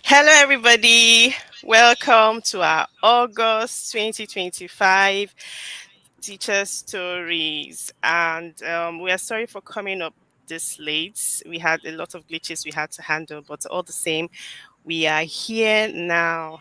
Hello, everybody. Welcome to our August 2025 Teacher Stories. And we are sorry for coming up this late. We had a lot of glitches we had to handle, but all the same, we are here now.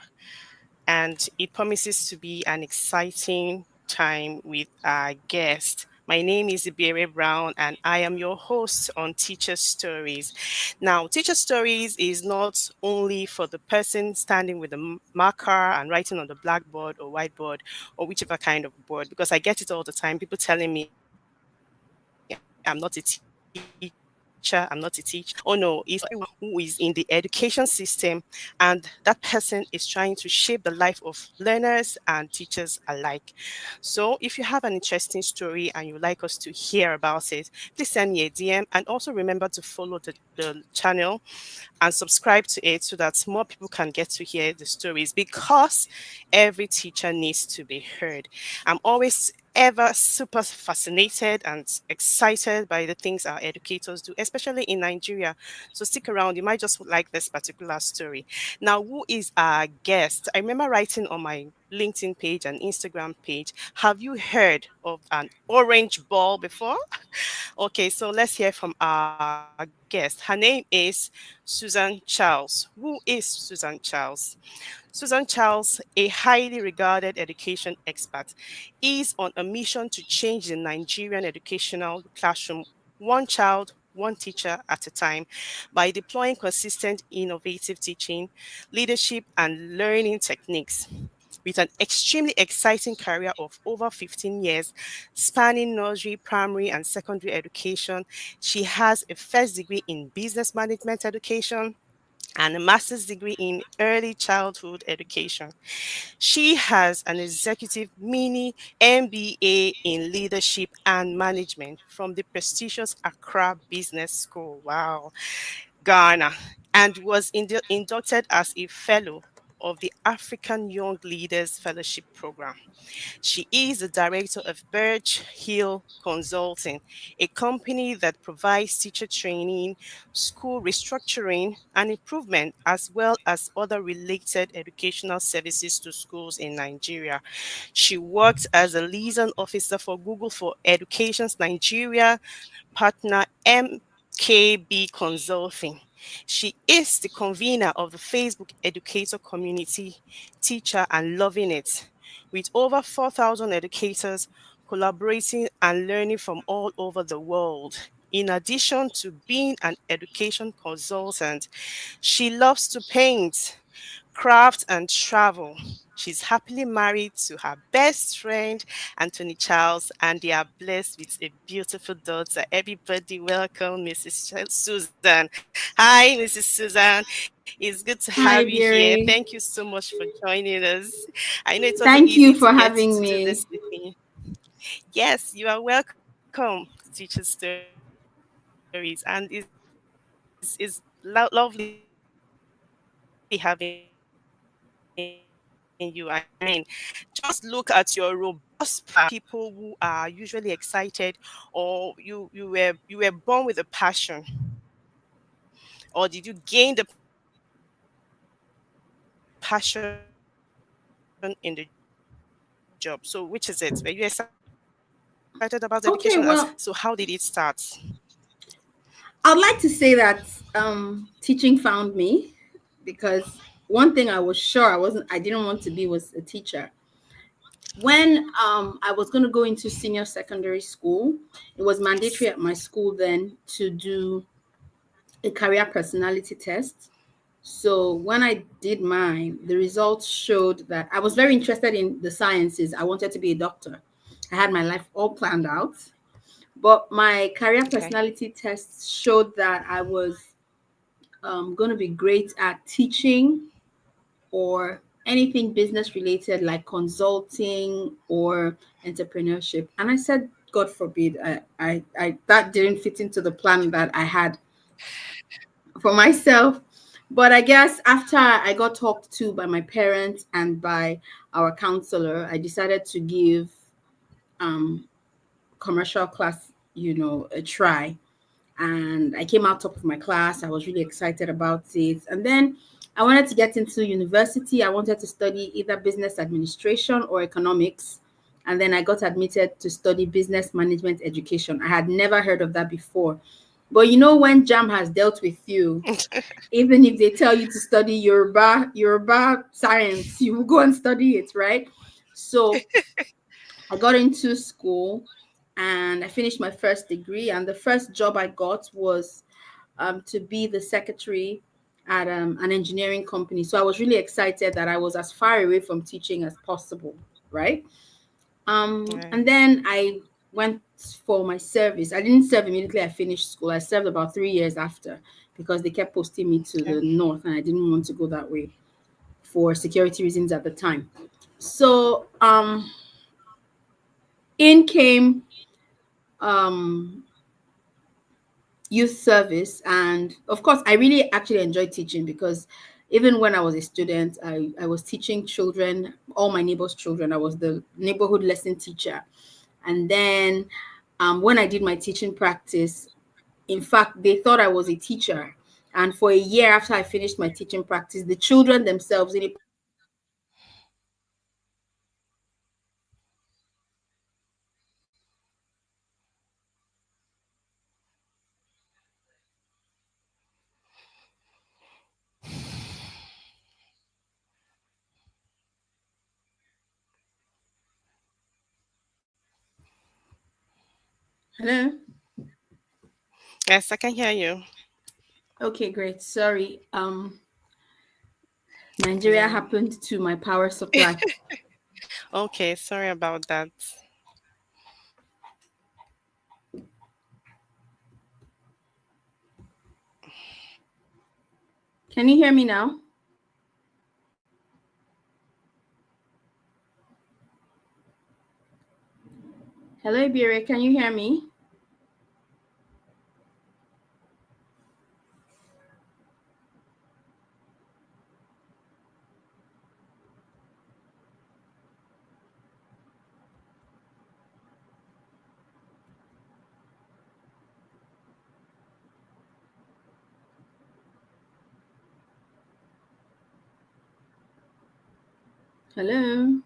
And it promises to be an exciting time with our guest. My name is Ibere Brown, and I am your host on Teacher Stories. Now, Teacher Stories is not only for the person standing with a marker and writing on the blackboard or whiteboard or whichever kind of board, because I get it all the time. People telling me I'm not a teacher, I'm not a teacher. Oh no, it's for everyone who is in the education system and that person is trying to shape the life of learners and teachers alike. So if you have an interesting story and you'd like us to hear about it, please send me a DM and also remember to follow the channel and subscribe to it so that more people can get to hear the stories because every teacher needs to be heard. I'm always ever super fascinated and excited by the things our educators do, especially in Nigeria. So stick around, you might just like this particular story. Now, who is our guest? I remember writing on my LinkedIn page and Instagram page, have you heard of an orange ball before? Okay, so let's hear from our guest. Her name is Susan Charles. Who is Susan Charles? Susan Charles, a highly regarded education expert, is on a mission to change the Nigerian educational classroom one child, one teacher at a time by deploying consistent, innovative teaching, leadership, and learning techniques. With an extremely exciting career of over 15 years, spanning nursery, primary, and secondary education, she has a first degree in business management education and a master's degree in early childhood education. She has an executive mini MBA in leadership and management from the prestigious Accra Business School. Wow. Ghana, and was inducted as a fellow of the African Young Leaders Fellowship Program. She is the director of Birch Hill Consulting, a company that provides teacher training, school restructuring, and improvement, as well as other related educational services to schools in Nigeria. She worked as a liaison officer for Google for Education's Nigeria partner MKB Consulting. She is the convener of the Facebook Educator Community, Teacher and Loving It, with over 4,000 educators collaborating and learning from all over the world. In addition to being an education consultant, she loves to paint, craft, and travel. She's happily married to her best friend, Anthony Charles, and they are blessed with a beautiful daughter. Everybody, welcome Mrs. Susan. Hi, Mrs. Susan. It's good to have you Hi, here. Thank you Gary. so much for joining us. I know it wasn't easy Thank to you get for to do having this me. with me. Yes, you are welcome, Teacher Stories, and it's lovely having you. I mean, just look at your robust personality, your enthusiasm. People who are usually excited, or you were born with a passion, or did you gain the passion in the job? So which is it? Were you excited about the educational aspect, or did you gain the passion? So how Okay, did it well, start? I'd like to say that teaching found me because one thing I was sure I didn't want to be was a teacher. When I was going to go into senior secondary school, it was mandatory at my Yes. school then to do a career personality test. So when I did mine, the results showed that I was very interested in the sciences. I wanted to be a doctor. I had my life all planned out. But my career personality Okay. tests showed that I was going to be great at teaching or anything business related like consulting or entrepreneurship. And I said, God forbid, I that didn't fit into the plan that I had for myself. But I guess after I got talked to by my parents and by our counselor, I decided to give um, commercial class, a try. And I came out top of my class. I was really excited about it. And then I wanted to get into university. I wanted to study either business administration or economics. And then I got admitted to study business management education. I had never heard of that before. But you know, when JAM has dealt with you, even if they tell you to study Yoruba science, you will go and study it, right? So I got into school and I finished my first degree. And the first job I got was to be the secretary at an engineering company. So I was really excited that I was as far away from teaching as possible, right? And Right. then I went for my service. I didn't serve immediately I finished school. I served about 3 years after because they kept posting me to Okay. the north and I didn't want to go that way for security reasons at the time. So in came um, youth service, and of course I really actually enjoyed teaching because even when I was a student, I was teaching children, all my neighbors' children. I was the neighborhood lesson teacher. And then when I did my teaching practice, in fact, they thought I was a teacher. And for a year after I finished my teaching practice, the children themselves in a particular neighborhood thought I was a teacher. And they would come to me and say, hello. Yes, I can hear you. Okay, great. Sorry. Nigeria Yeah. happened to my power supply. Okay, sorry about that. Can you hear me now? Hello, Ibire. Can you hear me? Hello.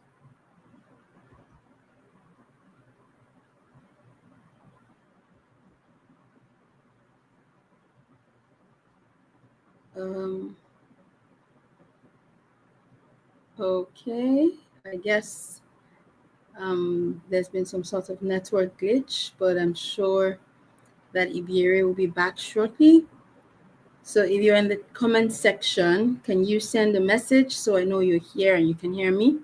Um, okay. I guess there's been some sort of network glitch, but I'm sure that Ibire will be back shortly. So if you're in the comment section, can you send a message so I know you're here and you can hear me?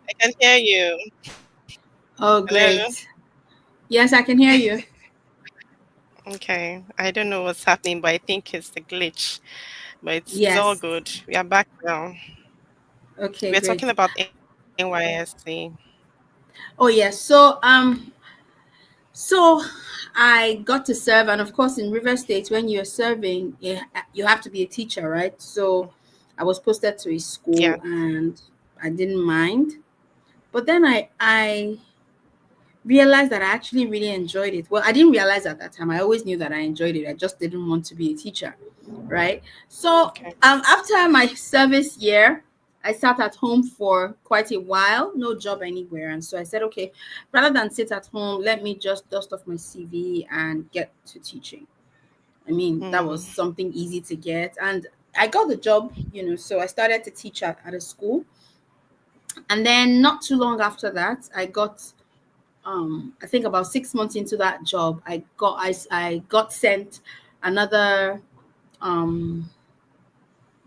I can hear you. Oh, Hello. great. Yes, I can hear you. Okay. I don't know what's happening, but I think it's the glitch. But it's all Yes. good. We are back now. Okay, We're talking great. about NYSC. Oh, yes. So I got to serve, and of course, in River State, when you're serving, you have to be a teacher, right? So I was posted to a Yeah. school, and I didn't mind. But then I realized that I actually really enjoyed it. Well, I didn't realize at that time. I always knew that I enjoyed it. I just didn't want to be a teacher, right? So Okay. after my service year, I sat at home for quite a while, no job anywhere. And so I said, okay, rather than sit at home, let me just dust off my CV and get to teaching. I mean, that was Hmm. something easy to get. And I got the job, so I started to teach at a school. And then not too long after that, I got I think about 6 months into that job, I got sent another um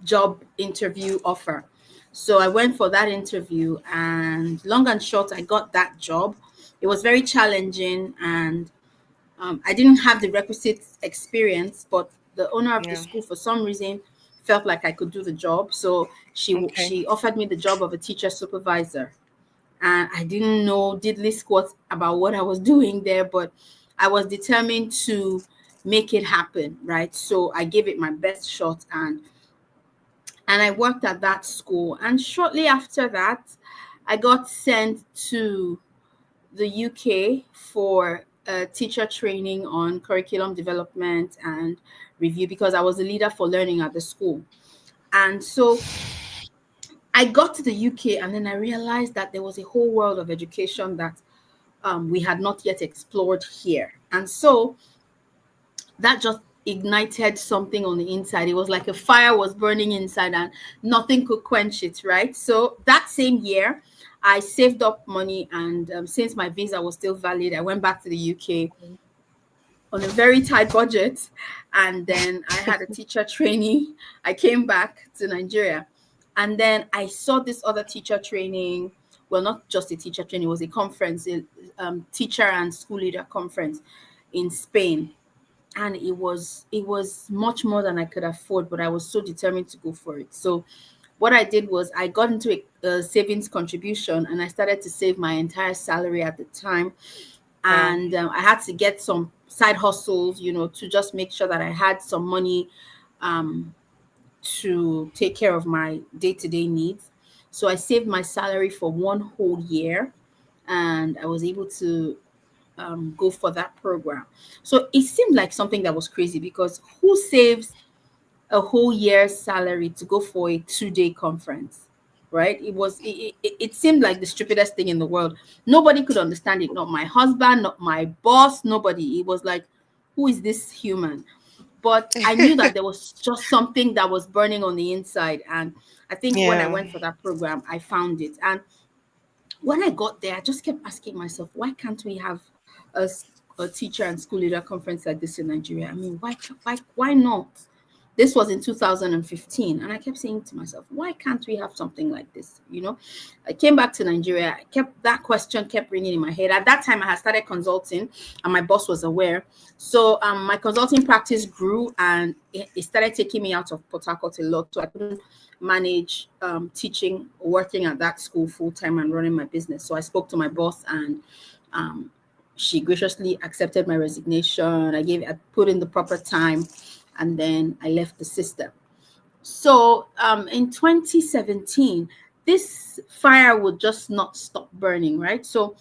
job interview offer. So I went for that interview, and long and short, I got that job. It was very challenging, and I didn't have the requisite experience, but the owner of the Yeah. school, for some reason, felt like I could do the job. So Okay. she offered me the job of a teacher supervisor, and I didn't know diddly squat about what I was doing there, but I was determined to make it happen, right? So I gave it my best shot, and I worked at that school. And shortly after that, I got sent to the UK for teacher training on curriculum development and review, because I was a leader for learning at the school. And so I got to the UK, and then I realized that there was a whole world of education that we had not yet explored here. And so that just ignited something on the inside. It was like a fire was burning inside and nothing could quench it, right? So that same year, I saved up money, and since my visa was still valid, I went back to the UK on a very tight budget. And then I had a teacher training. I came back to Nigeria. And then I saw this other teacher training. Well, not just a teacher training, it was a conference, a teacher and school leader conference in Spain. And it was much more than I could afford, but I was so determined to go for it. So what I did was I got into a savings contribution, and I started to save my entire salary at the time. Wow. And I had to get some side hustles, to just make sure that I had some money um, to take care of my day-to-day needs. So I saved my salary for one whole year, and I was able to go for that program. So it seemed like something that was crazy, because who saves a whole year's salary to go for a 2-day conference? Right? It seemed like the stupidest thing in the world. Nobody could understand it. Not my husband, not my boss, nobody. It was like, who is this human? But I knew that there was just something that was burning on the inside. And I think when I Yeah. went for that program, I found it. And when I got there, I just kept asking myself, why can't we have a teacher and school leader conference like this in Nigeria? I mean, why not? This was in 2015, and I kept saying to myself, why can't we have something like this? I came back to Nigeria. I kept that question kept ringing in my head. At that time, I had started consulting, and my boss was aware. So my consulting practice grew, and it started taking me out of Port Harcourt a lot. So I couldn't manage teaching, working at that school full time, and running my business. So I spoke to my boss, and um, she graciously accepted my resignation. I put in the proper time, and then I left the system. So in 2017, this fire would just not stop burning, right? So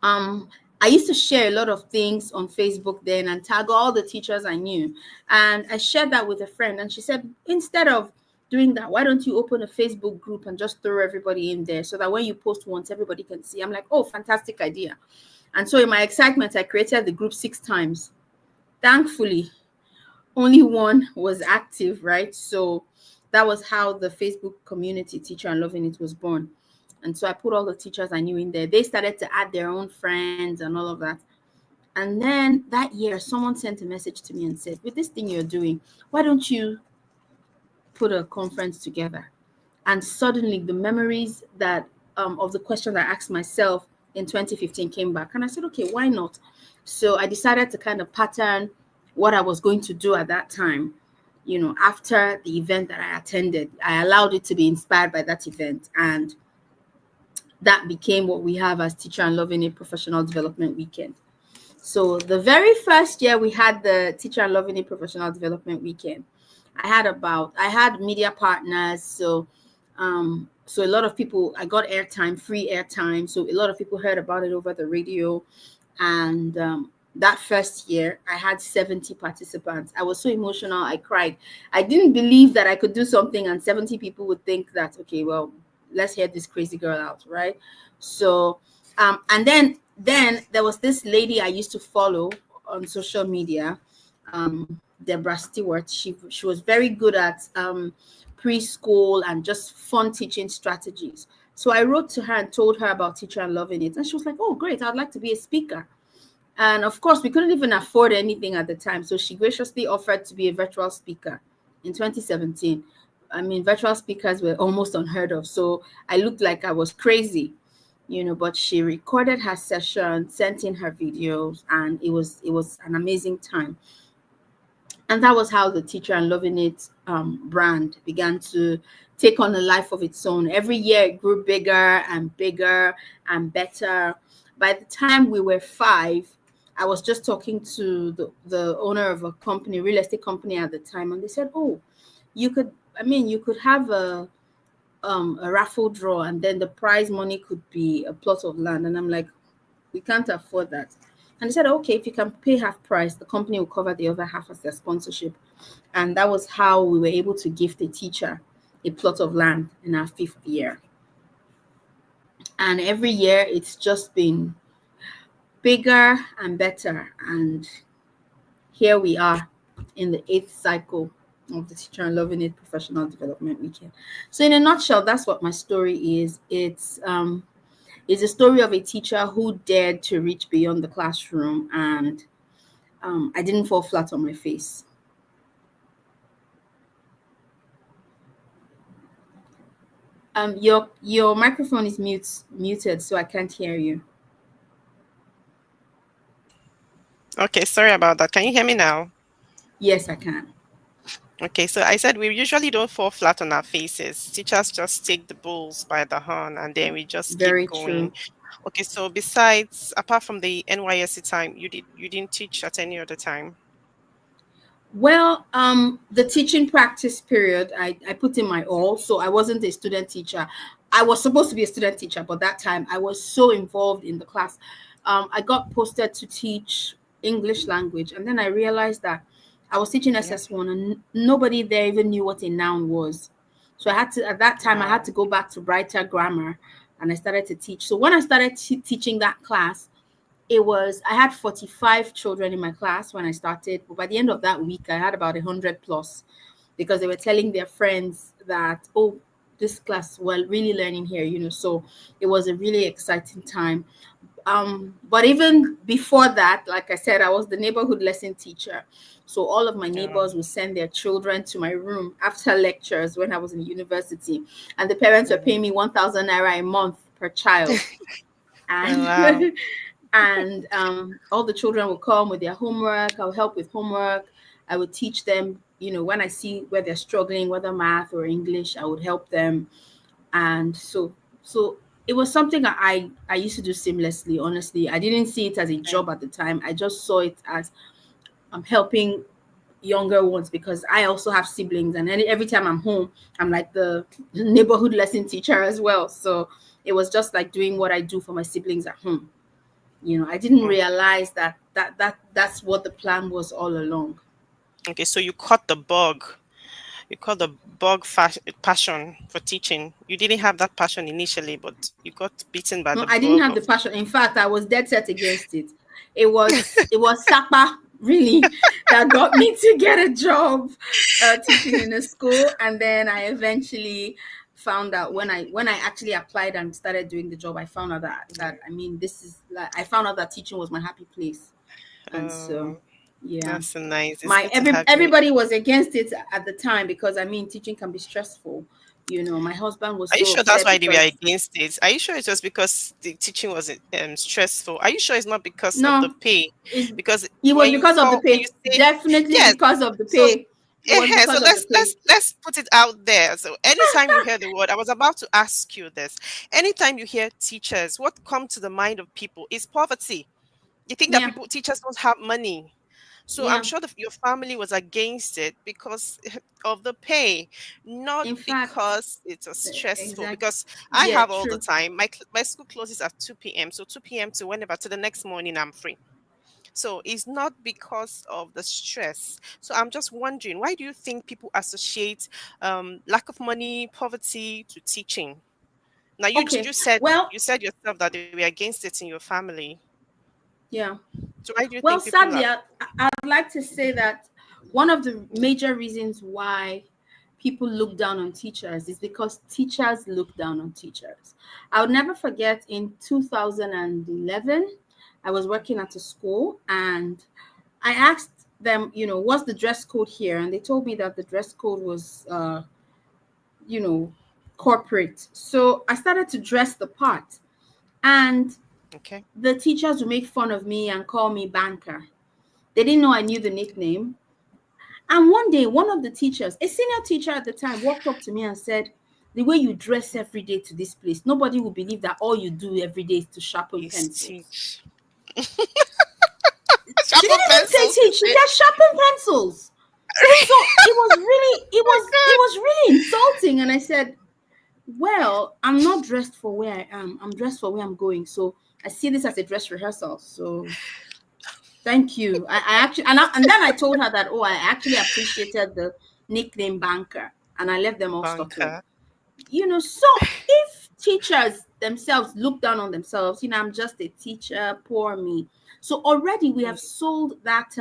um I used to share a lot of things on Facebook then, and tag all the teachers I knew. And I shared that with a friend, and she said, instead of doing that, why don't you open a Facebook group and just throw everybody in there, so that when you post once, everybody can see? I'm like, oh, fantastic idea. And so in my excitement, I created the group 6 times. Thankfully, only one was active, right? So that was how the Facebook community, Teacher and Loving It, was born. And so I put all the teachers I knew in there. They started to add their own friends and all of that. And then that year, someone sent a message to me and said, with this thing you're doing, why don't you put a conference together? And suddenly the memories that of the question that I asked myself in 2015 came back. And I said, okay, why not? So I decided to kind of pattern what I was going to do at that time. After the event that I attended, I allowed it to be inspired by that event. And that became what we have as Teacher and Loving It Professional Development Weekend. So the very first year we had the Teacher and Loving It Professional Development Weekend, I had media partners. So a lot of people, I got airtime, free airtime. So a lot of people heard about it over the radio. And that first year, I had 70 participants. I was so emotional. I cried. I didn't believe that I could do something and 70 people would think that, okay, well, let's hear this crazy girl out, right? So, and then there was this lady I used to follow on social media, Deborah Stewart. She was very good at preschool and just fun teaching strategies. So I wrote to her and told her about Teacher and Loving It, and she was like, "Oh, great! I'd like to be a speaker." And of course, we couldn't even afford anything at the time, so she graciously offered to be a virtual speaker in 2017. I mean, virtual speakers were almost unheard of, so I looked like I was crazy. but she recorded her session, sent in her videos, and it was an amazing time. And that was how the Teacher and Loving It brand began to take on a life of its own. Every year it grew bigger and bigger and better. By the time we were 5, I was just talking to the owner of a company, real estate company at the time, and they said, "Oh, you could, you could have a raffle draw, and then the prize money could be a plot of land." And I'm like, "We can't afford that." And they said, "Okay, if you can pay half price, the company will cover the other half as their sponsorship." And that was how we were able to gift a teacher a plot of land in our 5th year. And every year it's just been bigger and better. And here we are in the 8th cycle of the Teacher and Loving It Professional Development Weekend. So in a nutshell, that's what my story is. It's a story of a teacher who dared to reach beyond the classroom, and I didn't fall flat on my face. Your microphone is muted, so I can't hear you. Okay, sorry about that. Can you hear me now? Yes, I can. Okay, so I said we usually don't fall flat on our faces. Teachers just take the bulls by the horn and then we just keep Very going. true. Okay, so besides, apart from the NYSC time, you didn't teach at any other time? Well, the teaching practice period, I put in my all. So I wasn't a student teacher. I was supposed to be a student teacher, but that time I was so involved in the class. I got posted to teach English language, and then I realized that I was teaching Yeah. SS1, and nobody there even knew what a noun was. So I had to, at that time, I had Wow. to go back to brighter grammar, and I started to teach. So when I started teaching that class, I had 45 children in my class when I started, but by the end of that week I had about 100 plus, because they were telling their friends that, oh, this class, well, really learning here, so it was a really exciting time. But even before that, like I said, I was the neighborhood lesson teacher. So all of my neighbors would send their children to my room after lectures when I was in university, and the parents were Mm. paying me 1,000 naira a month per child. Oh, wow. And and all the children would come with their homework. I would help with homework. I would teach them, when I see where they're struggling, whether math or English, I would help them. And so it was something I used to do seamlessly. Honestly, I didn't see it as a Mm. job at the time. I just saw it as I'm helping younger ones, because I also have siblings, and every time I'm home, I'm like the neighborhood lesson teacher as well. So it was just like doing what I do for my siblings at home. I didn't Mm. realize that's what the plan was all along. Okay, so you caught the bug. You caught the passion for teaching. You didn't have that passion initially, but you got bitten by No, the I didn't bug have the of. passion. In fact, I was dead set against it. It was Sapa really that got me to get a job teaching in a school, and then I eventually found out, when I actually applied and started doing the job, I found out that this is like, I found out that teaching was my happy place. And so, Oh, yeah. that's so nice. It's My good to have you. everybody was against it at the time, because teaching can be stressful. My husband was Are you so sure that's upset why they were because, against it? Are you sure it was because the teaching was stressful? Are you sure it's not because of the no, pay? it, Because it was when you because of the call, when you pay. say Definitely yes, because of the so pay. It was so because of the pay. let's put it out there. So anytime you hear the word, I was about to ask you this. Anytime you hear teachers, what comes to the mind of people is poverty. You think that Yeah, people teachers don't have money. So I'm yeah. sure that your family was against it because of the pay, not In fact, because it was stressful. exact. Because I Yeah, have all the true. time. My school closes at 2 p.m. So 2 p.m. to whenever to the next morning I'm free. So it's not because of the stress. So I'm just wondering, why do you think people associate lack of money, poverty to teaching? Now Okay. you Well, said yourself that they were against it in your family. yeah. So why do you Well, think people sadly, are? I'd like to say that one of the major reasons why people look down on teachers is because teachers look down on teachers. I would never forget, in 2011, I was working at a school, and I asked them, what's the dress code here? And they told me that the dress code was, you know, corporate. So I started to dress the part. And Okay. the teachers would make fun of me and call me banker. They didn't know I knew the nickname. And one day, one of the teachers, a senior teacher at the time, walked up to me and said, "The way you dress every day to this place, nobody will believe that all you do every day is to sharpen Is pencils." teach. She Sharpen didn't even say pencils, teach, is she it? said sharpen pencils. So it was really, it was really insulting. And I said, "Well, I'm not dressed for where I am. I'm dressed for where I'm going. So I see this as a dress rehearsal. So thank you." I actually, and then I told her that, oh, I actually appreciated the nickname banker. And I left them all stuttering. Banker. So if teachers themselves look down on themselves, I'm just a teacher, poor me. So already we have Mm, sold that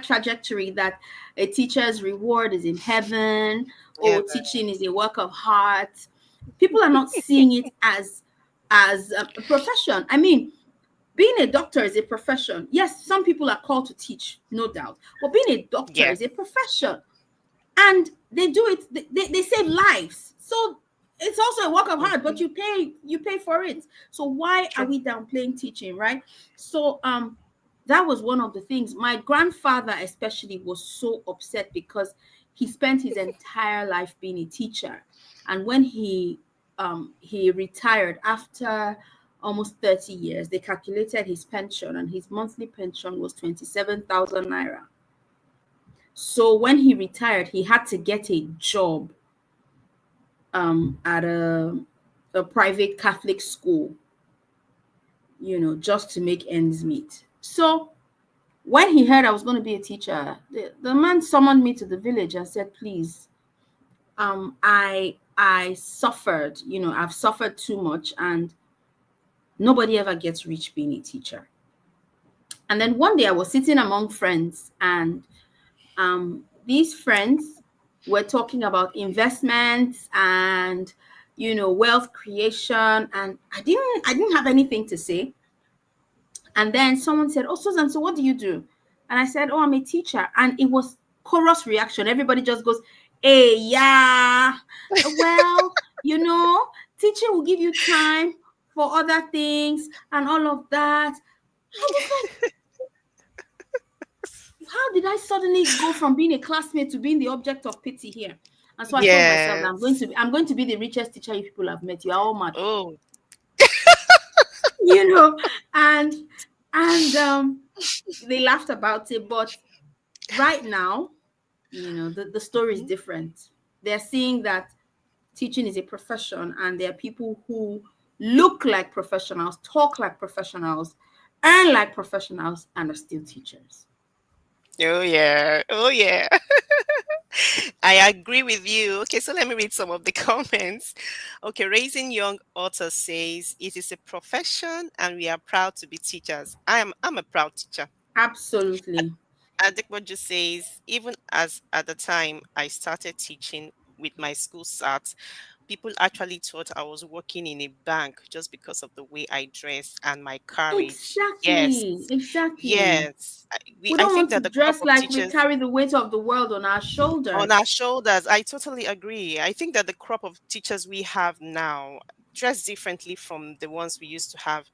trajectory that a teacher's reward is in heaven, yeah. or teaching is a work of heart. People are not seeing it as a profession. I mean, being a doctor is a profession. Yes, some people are called to teach, no doubt, but being a doctor Yeah. is a profession, and they do it. They save lives. So it's also a work of art, but Hmm. you pay for it. So why are True. we downplaying teaching, right? So that was one of the things. My grandfather especially was so upset because he spent his entire life being a teacher, and when he retired after almost 30 years, they calculated his pension, and his monthly pension was 27,000 naira. So when he retired, he had to get a job at a private Catholic school, just to make ends meet. So when he heard I was going to be a teacher, the man summoned me to the village and said, "Please, I suffered. I've suffered too much, and nobody ever gets rich being a teacher." And then one day I was sitting among friends, and these friends were talking about investments and wealth creation, and I didn't have anything to say. And then someone said, "Oh, Susan, so what do you do?" And I said, "Oh, I'm a teacher." And it was chorus reaction. Everybody just goes, "Hey, yeah, well, teaching will give you time for other things and all of that." I was like, how did I suddenly go from being a classmate to being the object of pity here? And so I told myself that Yes. I'm going to be the richest teacher you people have met. You are all mad, Oh, you know. And they laughed about it, but right now, the story is mhm. different. They're seeing that teaching is a profession, and there are people who look like professionals, talk like professionals, earn like professionals, and are still teachers. Oh yeah. Oh yeah. I agree with you. Okay, so let me read some of the comments. Okay, Raising Young Author says it is a profession and we are proud to be teachers. I'm a proud teacher. Absolutely. Adekboju says, even as at the time I started teaching with my school SAT, people actually thought I was working in a bank just because of the way I dress and my courage. Yes, Exactly. Exactly. yes. We I don't think want to that the crop dress of like we teachers carry the weight of the world on our on our shoulders. shoulders. I totally agree. I think that the crop of teachers we have now dress differently from the ones we used to have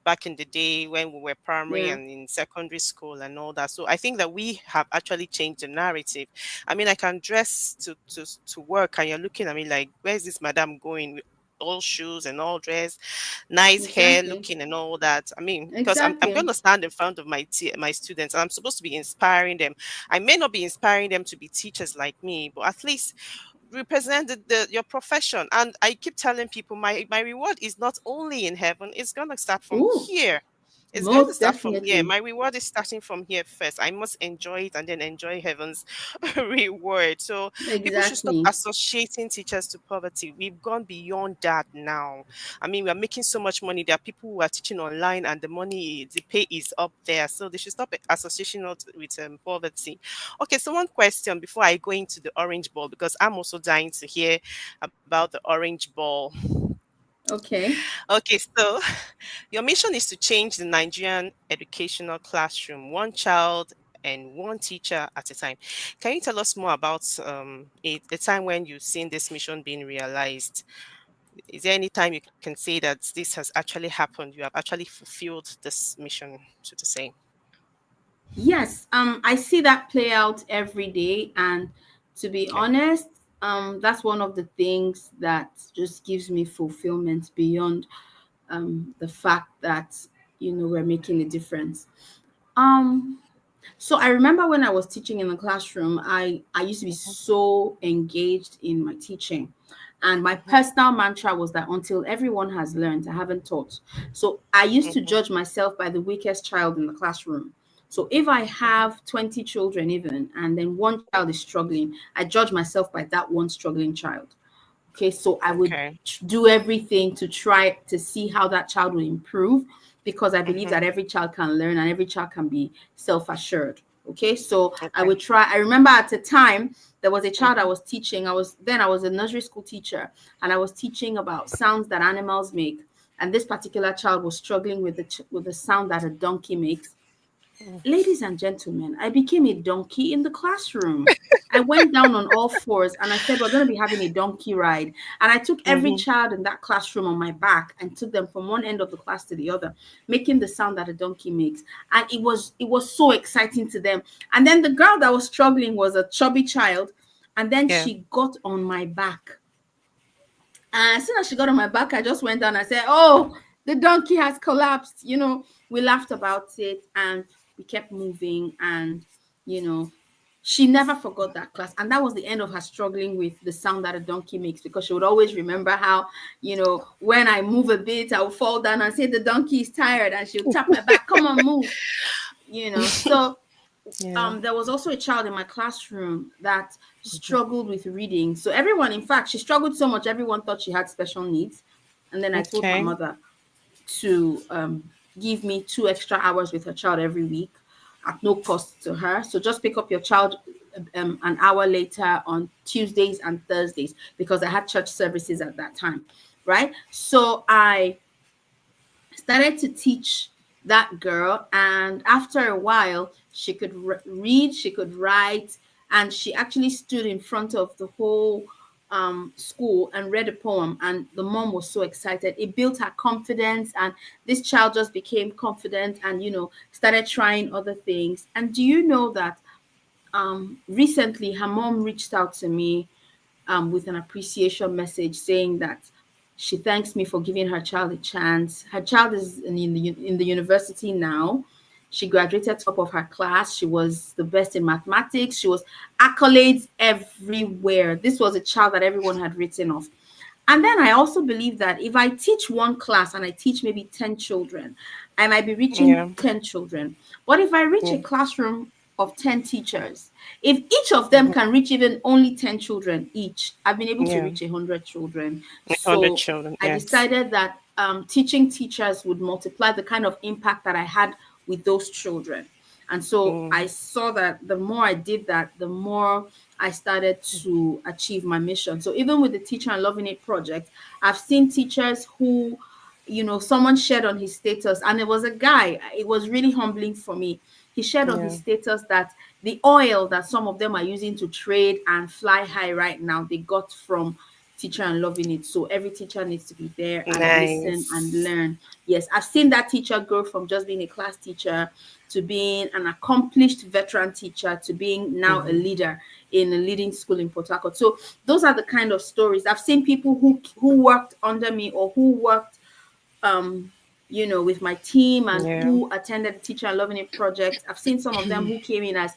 back in the day when we were primary Yeah, and in secondary school and all that. So I think that we have actually changed the narrative. I mean, I can dress to work and you're looking at me like, where's this madam going? With all shoes and all dress, nice hair exactly. looking and all that. I mean, because I'm Exactly. going to stand in front of my students and I'm supposed to be inspiring them. I may not be inspiring them to be teachers like me, but at least represent your profession. And I keep telling people my reward is not only in heaven, it's gonna start from Ooh, here. It's going to most start from here. definitely. My reward is starting from here first. I must enjoy it and then enjoy heaven's reward. So people should stop Exactly. associating teachers to poverty. We've gone beyond that now. I mean, we are making so much money. There are people who are teaching online and the pay is up there. So they should stop associating it with poverty. Okay, so one question before I go into the orange ball, because I'm also dying to hear about the orange ball. Okay. Okay, so your mission is to change the Nigerian educational classroom, one child and one teacher at a time. Can you tell us more about a time when you've seen this mission being realized? Is there any time you can say that this has actually happened? You have actually fulfilled this mission, so to say. Yes, I see that play out every day, and to be Yeah. honest, that's one of the things that just gives me fulfillment beyond the fact that we're making a difference. Um, so I remember when I was teaching in the classroom, I used to be Mhm, so engaged in my teaching. And my mhm, personal mantra was that until everyone has learned, I haven't taught. So I used to mhm, judge myself by the weakest child in the classroom. So if I mhm. have 20 children even, and then one child is struggling, I judge myself by that one struggling child. Okay, so I would Okay. do everything to try to see how that child will improve, because I believe Mhm. that every child can learn and every child can be self assured. Okay, so I Okay. would try. I remember at the time there was a child I Mhm. was teaching. I was a nursery school teacher, and I was teaching about sounds that animals make. And this particular child was struggling with the sound that a donkey makes. Mm. Ladies and gentlemen, I became a donkey in the classroom. I went down on all fours and I said, we're going to be having a donkey ride. And I took every Mhm. child in that classroom on my back and took them from one end of the class to the other, making the sound that a donkey makes. And it was so exciting to them. And then the girl that was struggling was a chubby child. And then Yeah. she got on my back. And as soon as she got on my back, I just went down and said, "Oh, the donkey has collapsed." We laughed about it and we kept moving. And, you know, she never forgot that class. And that was the end of her struggling with the sound that a donkey makes, because she would always remember how, when I move a bit, I will fall down and say, "The donkey is tired." And she'll tap my back, "Come on, move." So Yeah. there was also a child in my classroom that struggled with reading. So everyone, in fact, she struggled so much, everyone thought she had special needs. And then I told her Okay. mother to give me 2 extra hours with her child every week at no cost to her. So just pick up your child an hour later on Tuesdays and Thursdays, because I had church services at that time. Right. So I started to teach that girl, and after a while she could read, she could write, and she actually stood in front of the whole school and read a poem, and the mom was so excited. It built her confidence, and this child just became confident and started trying other things. And do you know that recently her mom reached out to me with an appreciation message saying that she thanks me for giving her child a chance. Her child is in the university now. She graduated top of her class. She was the best in mathematics. She was accolades everywhere. This was a child that everyone had written off. And then I also believe that if I teach one class and I teach maybe 10 children, I might be reaching Yeah. 10 children. But if I reach a Mm. classroom of 10 teachers, if each of them Mhm. can reach even only 10 children each, I've been able to Yeah. reach 100 children. 100 So children. I Yes. decided that teaching teachers would multiply the kind of impact that I had with those children. And so I Mm. saw that the more I did that, the more I started to achieve my mission. So even with the Teacher and Loving It project, I've seen teachers who, someone shared on his status, and it was a guy. It was really humbling for me. He shared on his Yeah. status that the oil that some of them are using to trade and fly high right now, they got from Teacher and Loving It. So every teacher needs to be there and listen and Nice. learn. Yes, I've seen that teacher grow from just being a class teacher to being an accomplished veteran teacher to being now a Mhm. leader in a leading school in Port Harcourt. So those are the kind of stories. I've seen people who worked under me, or who worked um with my team, and Yeah. who attended the Teacher and Loving It project. I've seen some of them who came in as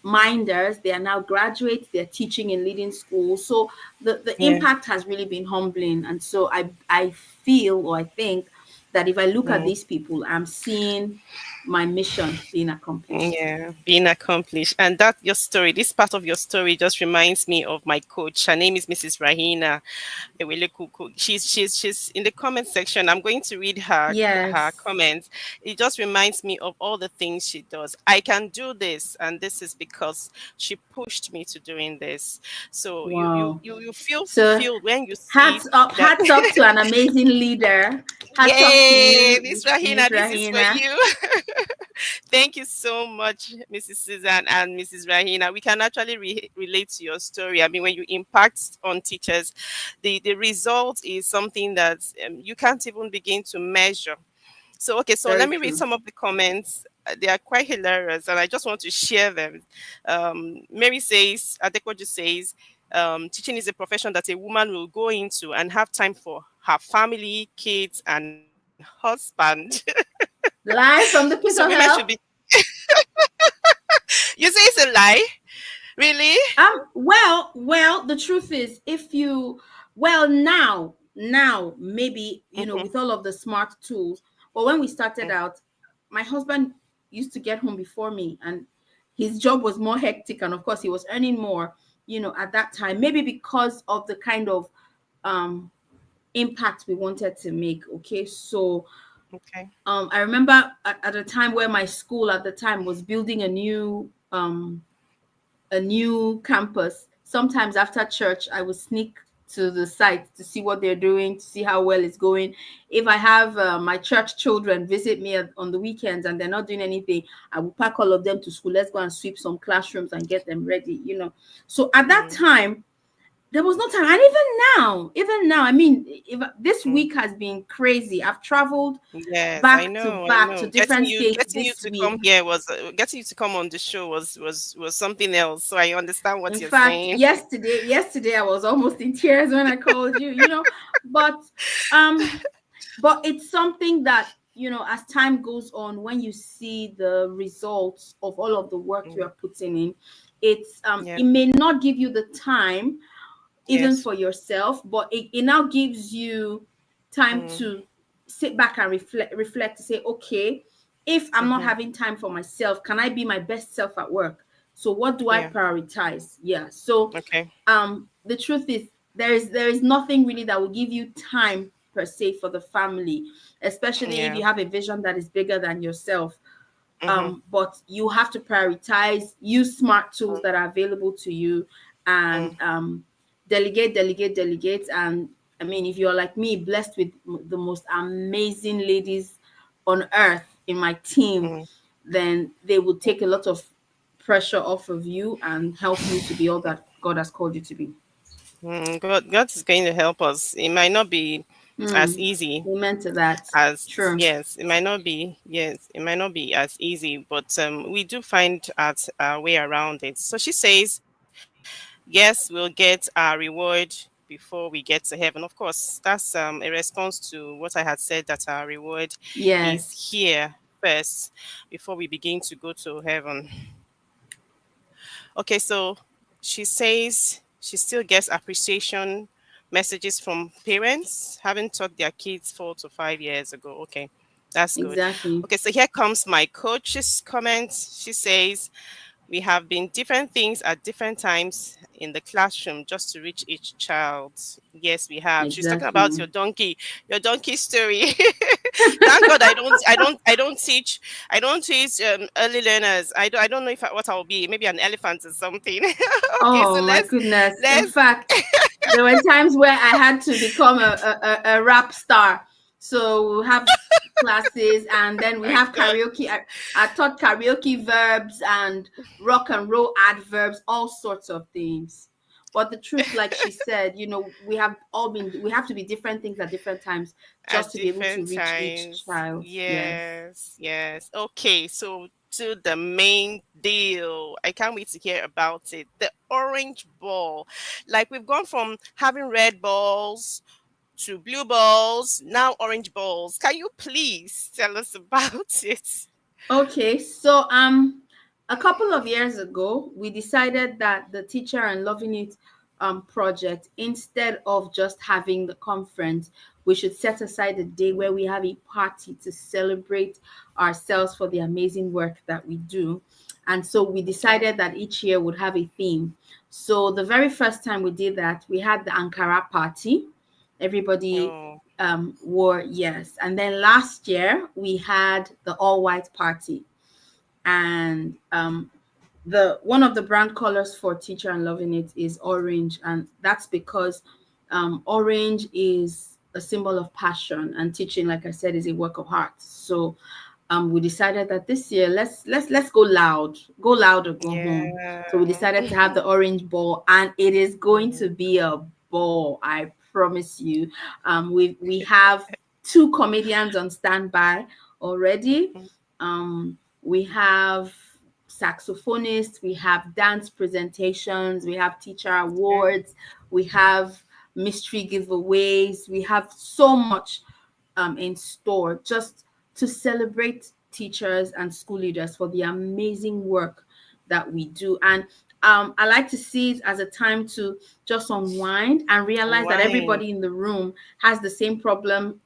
minders. They are now graduates. They're teaching in leading schools. So the Yeah. impact has really been humbling. And so I feel, or I think, that if I look at Mm. these people, I'm seeing my mission being accomplished. Yeah, being accomplished. And that your story, this part of your story just reminds me of my coach. Her name is Mrs. Rahina. Ewelekuku. She's in the comment section. I'm going to read her Yes. comments. It just reminds me of all the things she does. I can do this, and this is because she pushed me to doing this. So you Wow. you you feel So fulfilled when you see hats up, that. hats up to an amazing leader. Hats up you, Hey, Miss Miss Rahina, this is for Rahina. you. Thank you so much, Mrs. Susan and Mrs. Rahina. We can actually relate to your story. I mean, when you impact on teachers, the result is something that you can't even begin to measure. So, okay, so Very let me read true. some of the comments. They are quite hilarious, and I just want to share them. Mary says, Adekoju says, teaching is a profession that a woman will go into and have time for her family, kids, and husband. Live So from the women pit should of be. hell. You say it's a lie? Really? Well, the truth is, if you, well, now, maybe, Mm-hmm. with all of the smart tools, but when we started out, my husband used to get home before me, and his job was more hectic, and of course, he was earning more, at that time, maybe because of the kind of um impact we wanted to make. Okay, so Okay. I remember at a time where my school at the time was building a new campus. Sometimes after church, I would sneak to the site to see what they're doing, to see how well it's going. If I have my church children visit me on the weekends and they're not doing anything, I will pack all of them to school. Let's go and sweep some classrooms and get them ready. So at that Mm, time, there was no time. And even now, I mean, if this mm. week has been crazy. I've traveled Yes, I back to know, I back to know. different states Getting you this to week. come here was getting you to come on the show was something else. So I understand what In you're fact, saying. yesterday I was almost in tears when I called you. But um but it's something that, as time goes on, when you see the results of all of the work you Mm, are putting in, it yeah. may not give you the time even Yes. for yourself, but it now gives you time Mm, to sit back and reflect to say, okay, if I'm not mm-hmm. having time for myself, can I be my best self at work? So what do I Yeah. prioritize? Yeah. So Okay. the truth is, there is nothing really that will give you time per se for the family, especially if Yeah. you have a vision that is bigger than yourself. Mm-hmm. But you have to prioritize, use smart tools that are available to you, and Mm, delegate. And I mean, if you're like me, blessed with the most amazing ladies on earth in my team, mm, then they will take a lot of pressure off of you and help you to be all that God has called you to be. God is going to help us. It might not be as easy Amen to that. as True. yes, it might not be it might not be as easy, but we do find at a way around it. So she says, yes, we'll get our reward before we get to heaven. Of course, that's a response to what I had said, that our reward is Yes. here first before we begin to go to heaven. Okay, so she says she still gets appreciation messages from parents having taught their kids 4 to 5 years ago. Okay, that's good. Exactly. Okay, so here comes my coach's comment. She says, we have been different things at different times in the classroom just to reach each child. Yes, we have. She's talking about Exactly. your donkey story. Thank God I don't teach early learners. I don't know if what I'll be. Maybe an elephant or something. Okay, so Oh my goodness. In let's fact, there were times where I had to become a rap star. So we have classes, and then we my have God. karaoke. I taught karaoke verbs and rock and roll adverbs, all sorts of things. But the truth, like she said, we have to be different things at different times just At to be able to different reach each times. child. Yes. Yes, yes. Okay, so to the main deal. I can't wait to hear about it. The orange ball. Like we've gone from having red balls to blue balls, now orange balls. Can you please tell us about it? Okay, so a couple of years ago, we decided that the Teacher and Loving It project, instead of just having the conference, we should set aside a day where we have a party to celebrate ourselves for the amazing work that we do. And so we Okay. decided that each year would have a theme. So the very first time we did that, we had the Ankara party. Everybody Oh, wore, yes. And then last year we had the all white party, and the one of the brand colors for Teacher and Loving It is orange, and that's because orange is a symbol of passion, and teaching, like I said, is a work of art. So we decided that this year let's go loud or go home. So we Yeah. decided to have the orange ball, and it is going to Mhm. be a ball. I promise you. We have two comedians on standby already. Mhm. We have saxophonists, we have dance presentations, we have teacher Yeah. awards, we have mystery giveaways, we have so much in store just to celebrate teachers and school leaders for the amazing work that we do. And I like to see it as a time to just unwind and realize that Wine. everybody in the room has the same problem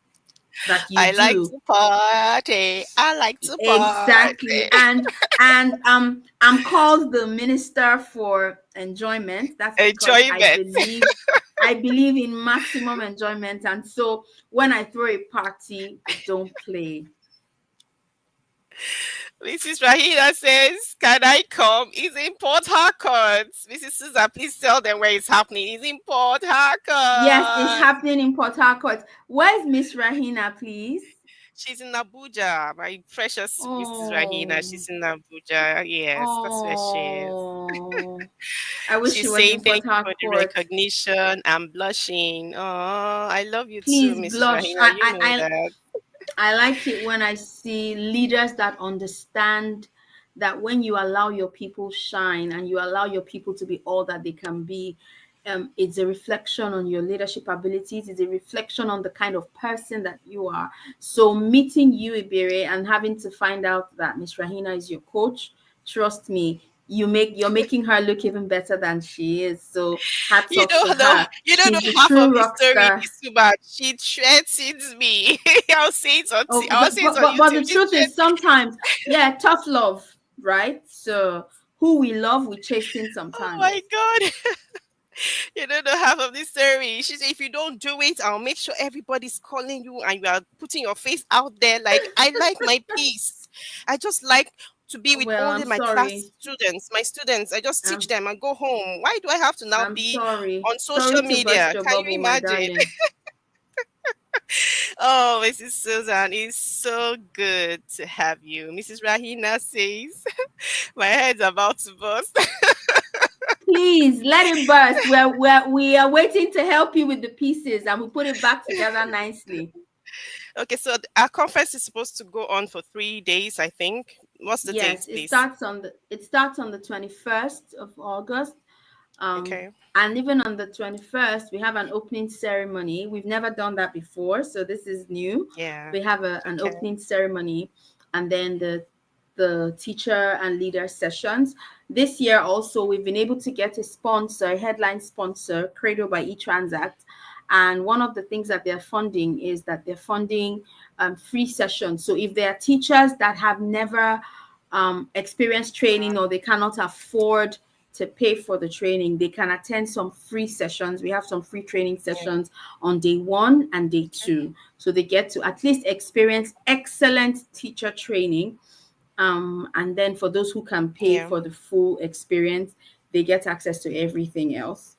that you I like do. to party. I like to Exactly. party. And I'm called the minister for enjoyment. That's because Enjoyment. I believe in maximum enjoyment. And so when I throw a party, I don't play. Mrs. Rahina says, "Can I come? It's in Port Harcourt." Mrs. Susan, please tell them where it's happening. It's in Port Yes, it's Harcourt. happening in Port Harcourt. Where's Miss Rahina, please? She's in Abuja. My precious Mrs. Rahina. Oh, She's in Abuja. Yes, that's where she is. oh. I wish she She's was saying in Port thank you for the Harcourt. recognition. I'm blushing. Oh, I love you too, Please Mrs. blush. Rahina. You know that. I like it when I see leaders that understand that when you allow your people shine and you allow your people to be all that they can be, it's a reflection on your leadership abilities. It's a reflection on the kind of person that you are. So meeting you, Ibere, and having to find out that Miss Rahina is your coach, trust me, you're making her look even better than she is. So hats You off to don't know. her. You don't know She's the half of true the rock story. star. It's too bad. She threatens me. Oh, I'll say it on but YouTube. the truth is sometimes, yeah, tough love, right? So who we love, we chasten Oh my sometimes. god. You don't know half of this story. She said, if you don't do it, I'll make sure everybody's calling you and you are putting your face out there. Like, I like my peace. I just like to be with Well, only I'm my class sorry. students, my students. I just teach I'm them and go home. Why do I have to now I'm be sorry. on social Sorry to burst media? your Can you bubble, my imagine? darling. Oh, Mrs. Susan, it's so good to have you. Mrs. Rahina says, my head's about to burst. Please let it burst. We are waiting to help you with the pieces and we put it back together nicely. Okay, so our conference is supposed to go on for 3 days, I think. What's the date, Yes, please? it starts on the 21st of August. Um, Okay. and even on the 21st, we have an opening ceremony. We've never done that before, so this is new. Yeah. We have an Okay. opening ceremony, and then the teacher and leader sessions. This year also, we've been able to get a sponsor, a headline sponsor, Credo by eTransact. And one of the things that they're funding is that they're funding free sessions. So if there are teachers that have never experienced training or they cannot afford to pay for the training, they can attend some free sessions. We have some free training Yeah. sessions on day 1 and day 2. So they get to at least experience excellent teacher training. And then for those who can pay Yeah. for the full experience, they get access to everything else,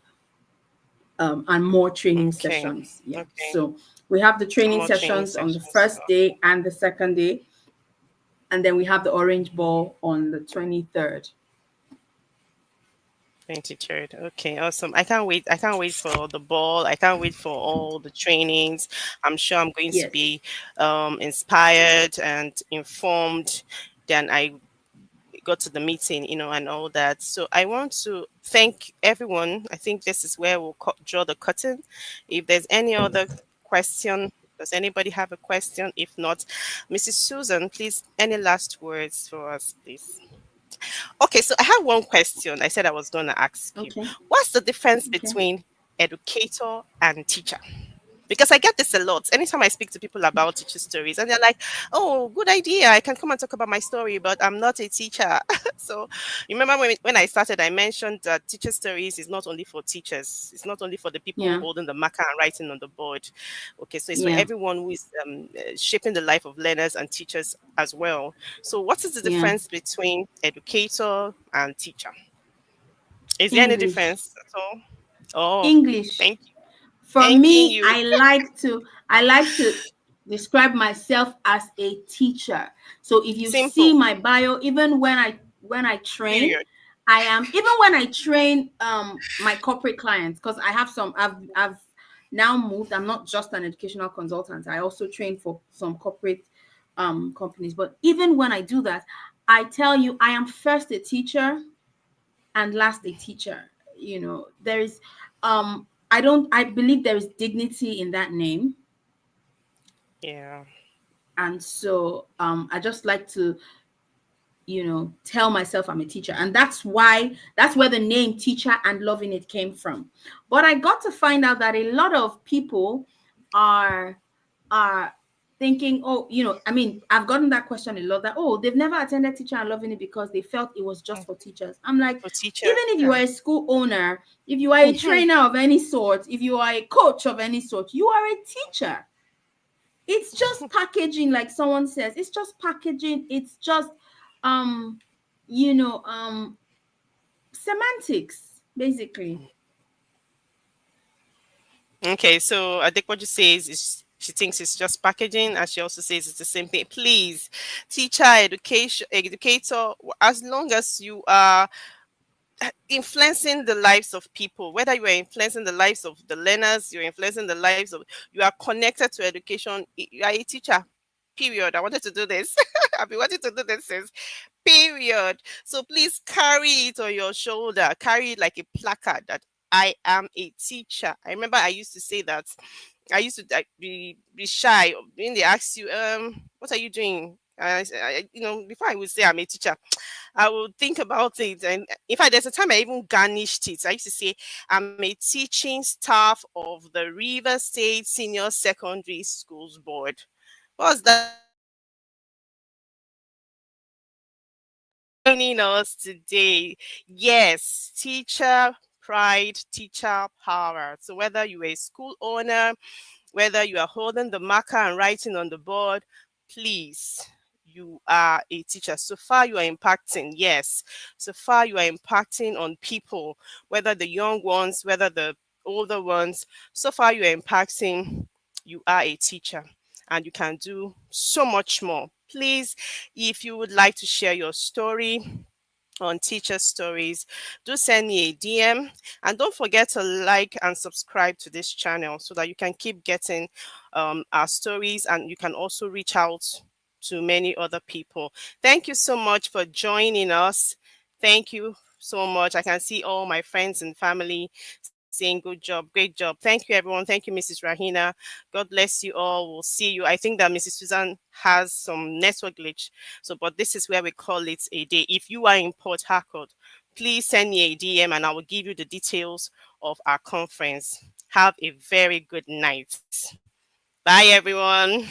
and more training Okay. sessions. Yeah. Okay. So we have the training More training sessions on the sessions. first day and the second day. And then we have the Orange Ball on the 23rd. 23rd. Okay, awesome. I can't wait. I can't wait for the ball. I can't wait for all the trainings. I'm sure I'm going to Yes. be inspired and informed than I got to the meeting, and all that. So I want to thank everyone. I think this is where we'll draw the curtain. If there's any other question, does anybody have a question? If not, Mrs. Susan, please, any last words for us, please? Okay, so I have one question I said I was going to ask you. Okay. What's the difference Okay. between educator and teacher? Because I get this a lot. Anytime I speak to people about teacher stories, and they're like, "Oh, good idea! I can come and talk about my story, but I'm not a teacher." So, you remember when I started, I mentioned that teacher stories is not only for teachers. It's not only for the people Yeah. holding the marker and writing on the board. Okay, so it's for Yeah. everyone who is shaping the life of learners and teachers as well. So, what is the Yeah. difference between educator and teacher? Is there any English. difference at all? Oh, English. thank you. For Thanking me, you. I like to describe myself as a teacher. So if you see Simple. my bio, even when I train, Period. I am even when I train my corporate clients, because I have some I've now moved. I'm not just an educational consultant. I also train for some corporate companies. But even when I do that, I tell you I am first a teacher and last a teacher. There is I believe there is dignity in that name. Yeah. And so I just like to tell myself I'm a teacher, and that's where the name teacher and loving it came from. But I got to find out that a lot of people are are thinking, oh, I mean, I've gotten that question a lot, that, oh, they've never attended teacher and loving it because they felt it was just for teachers. I'm like, For teacher. even if you Yeah. are a school owner, if you are a Mm-hmm. trainer of any sort, if you are a coach of any sort, you are a teacher. It's just packaging, like someone says, it's just packaging, it's just um you know semantics, basically. Okay, so I think what you say is she thinks it's just packaging, and she also says it's the same thing. Please, teacher, educator, as long as you are influencing the lives of people, whether you are influencing the lives of the learners, you're influencing the lives of, you are connected to education, you are a teacher. Period. I wanted to do this. I've been wanting to do this since. Period. So please carry it on your shoulder. Carry it like a placard that I am a teacher. I remember I used to say that. I used to like, be shy when they ask you, what are you doing? Before I would say I'm a teacher, I would think about it. And in fact, there's a time I even garnished it. I used to say, I'm a teaching staff of the River State Senior Secondary Schools Board. What's that about? Joining us today. Yes, teacher pride, teacher power. So whether you're a school owner, whether you are holding the marker and writing on the board, please, you are a teacher. So far, you are impacting. Yes. So far, you are impacting on people, whether the young ones, whether the older ones. So far, you are impacting. You are a teacher and you can do so much more. Please, if you would like to share your story on Teacher Stories, do send me a DM, and don't forget to like and subscribe to this channel so that you can keep getting our stories, and you can also reach out to many other people. Thank you so much for joining us. Thank you so much. I can see all my friends and family saying good job, great job. Thank you, everyone. Thank you, Mrs. Rahina. God bless you all. We'll see you. I think that Mrs. Susan has some network glitch. So, but this is where we call it a day. If you are in Port Harcourt, please send me a DM and I will give you the details of our conference. Have a very good night. Bye, everyone.